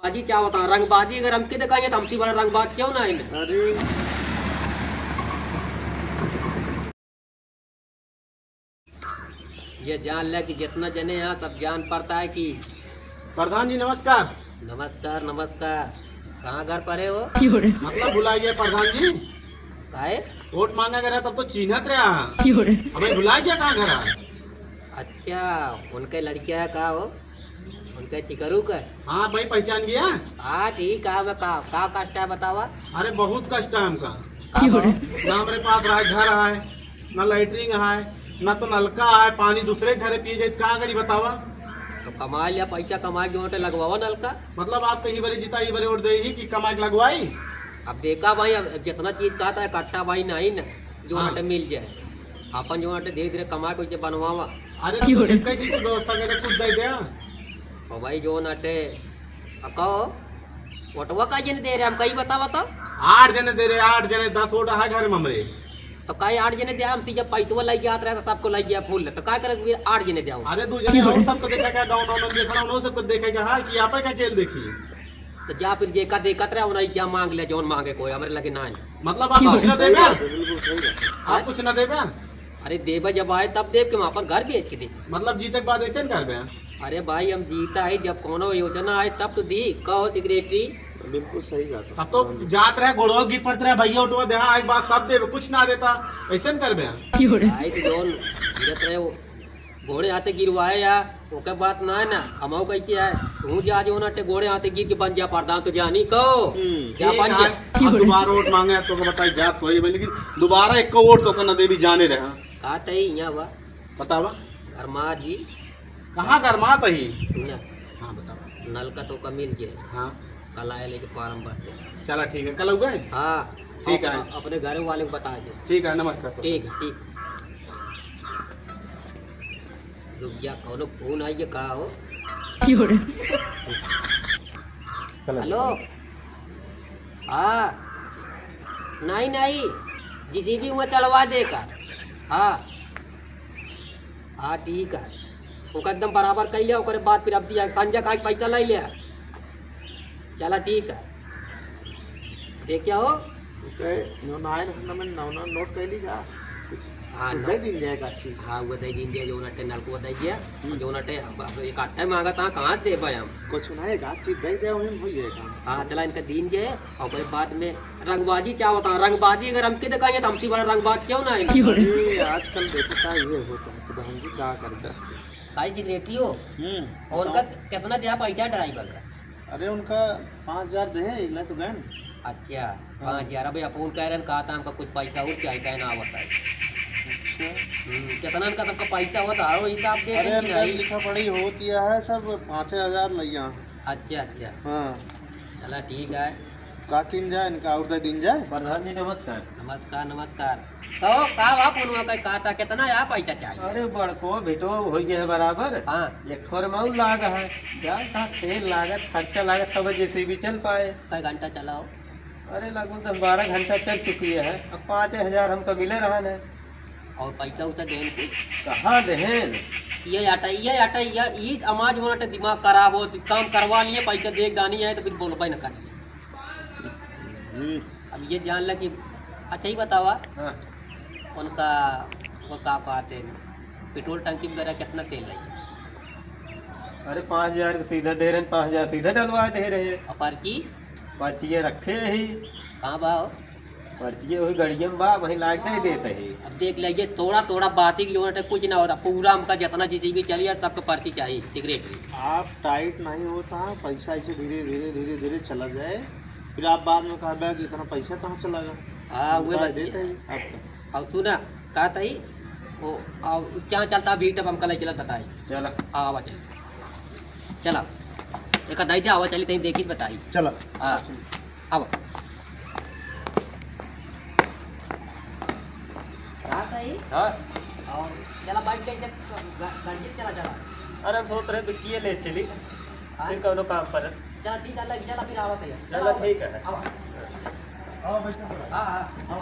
रंगबाजी क्या होता है? रंगबाजी अगर हमके दिखाएंगे तो हमसे बड़ा रंगबाज क्यों ना है? अरे ये जान ले कि जितना जने यहाँ सब जान पड़ता है कि प्रधान जी नमस्कार। नमस्कार नमस्कार। कहाँ घर पर है वो? मतलब भुलाई गया प्रधान जी, काहे? वोट मांगा गया तब तो चिन्हत रहा हमें भुला गया कहाँ घर है? अच्छा, उनके लड़किया है का हो? उनके चिकरू का? हाँ भाई पहचान गया। हाँ ठीक है। का कष्ट है बतावा? अरे बहुत कष्ट है हमका। का हो? ना हमारे पास रहा घर है, ना लैट्रिन है, ना तो नलका है, पानी दूसरे के घरे पिए जाए, क्या करी बतावा? तो कमा लिया पैसा, कमा के वोट लगवाओ नलका। मतलब आप कहीं बारी जीता ही बारी वोट दे ही कि कमा के लगवाई? अब देखा भाई, अब जितना चीज कहता है इकट्ठा भाई नहीं ना जो हाँ। नटे मिल जाए, अपन जो नटे धीरे धीरे कमा के उसे बनवावा। अरे तो कुछ कई चीज की व्यवस्था करके कुछ दे दिया। और भाई जो नटे अब कहो वोटवा का जन दे रहे हम कहीं बतावा तो? 8 जने दे रहे, 8 जने 10 वोट है घर में हमरे। तो कई 8 जने दिया हम जब पैसा लग गया तो सबको लग गया फूल, तो काय करे 8 जने दिया? अरे 2 जने और सबको देखा क्या गाँव में देखा उन सबको देखेगा हाँ कि आप का खेल देखी। तो जा फिर जेका देखत रहे उन्हें क्या मांग ले जोन मांगे कोई हमरे लगे ना। मतलब आप कुछ ना देगा? आप कुछ ना देगा? अरे देबा जब आए तब देव के हम अपन घर बेच के दे। मतलब जीते के बाद ऐसे न करबे? अरे भाई हम जीता है जब कोनो योजना आए तब तो दी। कहो सेक्रेटरी। बिल्कुल सही बात। तब तो जात रहे गोड़वा गिर पड़ते रहे भैया उठवा दे, हाँ एक बात सब दे कुछ ना देता ऐसे न करबे? भाई तो जोन गिरत रहे वो घोड़े हाथे गिरवाए या ओके बात ना है ना। हम कैसे है तू जा जो ना घोड़े हाथे गिर के बन जा प्रधान तो जानी कहो क्या बन जा। अब दोबारा वोट मांगे तो बताई जात कोई, लेकिन दोबारा एक को वोट तो करना दे भी जाने रहे। कहा तही यहाँ बा बतावा घरमा जी कहाँ गरमात ही? ना हाँ बतावा। नल का तो का मिल जाए। हाँ कल आए लेके फार्म भरते। चला ठीक है, कल गए? हाँ ठीक है। अपने घर वाले को बता दे। ठीक है नमस्कार। ठीक है ठीक। रुक जा कौन फोन आई कहा हो? हेलो हाँ नहीं नहीं जिसी भी हुआ चलवा देगा। हाँ हाँ ठीक है वो एकदम बराबर कर लिया ओकरे बाद फिर अब दिया संजय का पैसा ले लिया। चला ठीक है देखिया हो नोट कर लीजिए। हाँ दे दिन जाएगा चीज। हाँ वो दे दिन जो नटे नल को दे दिया जो नटे एक आठा मांगा था कहाँ दे पाए हम कुछ नहीं एक चीज दे दे हो जाएगा। हाँ चला इनका दिन जे और उसके बाद में रंगबाजी क्या होता है? रंगबाजी अगर हमके दिखाएंगे तो हमसे बड़ा रंगबाज क्यों ना है? आजकल देखता ये होता है प्रधान जी क्या करता है। साई सेक्रेटरी हो और उनका कितना दिया पैसा ड्राइवर का? अरे उनका 5000 दे है तो गए। अच्छा 5000। अभी अपन कह रहे हैं कहा था हमका कुछ पैसा और चाहिए ना होता है। कितना का सबका पैसा होता है वो हिसाब दे दें कि नहीं? लिखा पढ़ी होती है सब 5000 लिया। अच्छा अच्छा हाँ चला ठीक है। का किन जाए इनका और दे दिन जाए। प्रधान जी नमस्कार। नमस्कार नमस्कार। तो का आप उनका कहा था कितना या पैसा चाहिए? अरे बड़को बेटो हो गया है बराबर। हाँ एक थोर में लाग है क्या था तेल लागत खर्चा लागत तब जैसे भी चल पाए। कई घंटा चलाओ? अरे लगभग 10-12 घंटा चल चुकी है। अब 5000 हमको मिले रहा है। और पैसा उसा देन को कहाँ देहन? ये समाज में दिमाग खराब हो काम करवा लिए पैसा देख दानी है तो फिर बोलबा न करिए। अब ये जान ल कि अच्छा ही बतावा हाँ। उनका वो का कहते हैं पेट्रोल टंकी वगैरह कितना तेल लगे? अरे 5000 सीधा दे रहे 5000 सीधा डलवा दे रहे। और पर्ची पर्चिए रखे ही कहाँ बा हो? पर्चिए वही गड़ियम बा वही लाग नहीं देते ही। अब देख लीजिए थोड़ा थोड़ा बात ही किलोमीटर कुछ ना होता पूरा हमका जितना जिसी भी चलिए सबको पर्ची चाहिए सेक्रेटरी। आप टाइट नहीं होता पैसा ऐसे धीरे धीरे धीरे धीरे चला जाए फिर आप बाद में कहा कि इतना पैसा कहाँ चला गया। हाँ वो बात देते है। ही अब सुना कहा था ही वो क्या चलता भी तब हमका ले चला बताई। चला आवा चल चला एक दाई आवा चली तहीं देखी बताई। चला हाँ अब हाँ। और चला बाइक ले गाड़ी चला चला। अरे हम सोच रहे बिक्की ले चली फिर कौनो काम पर। चला ठीक है लग चला फिर आवा तैयार। चला ठीक है। आवा आओ बेटा। हाँ हाँ आओ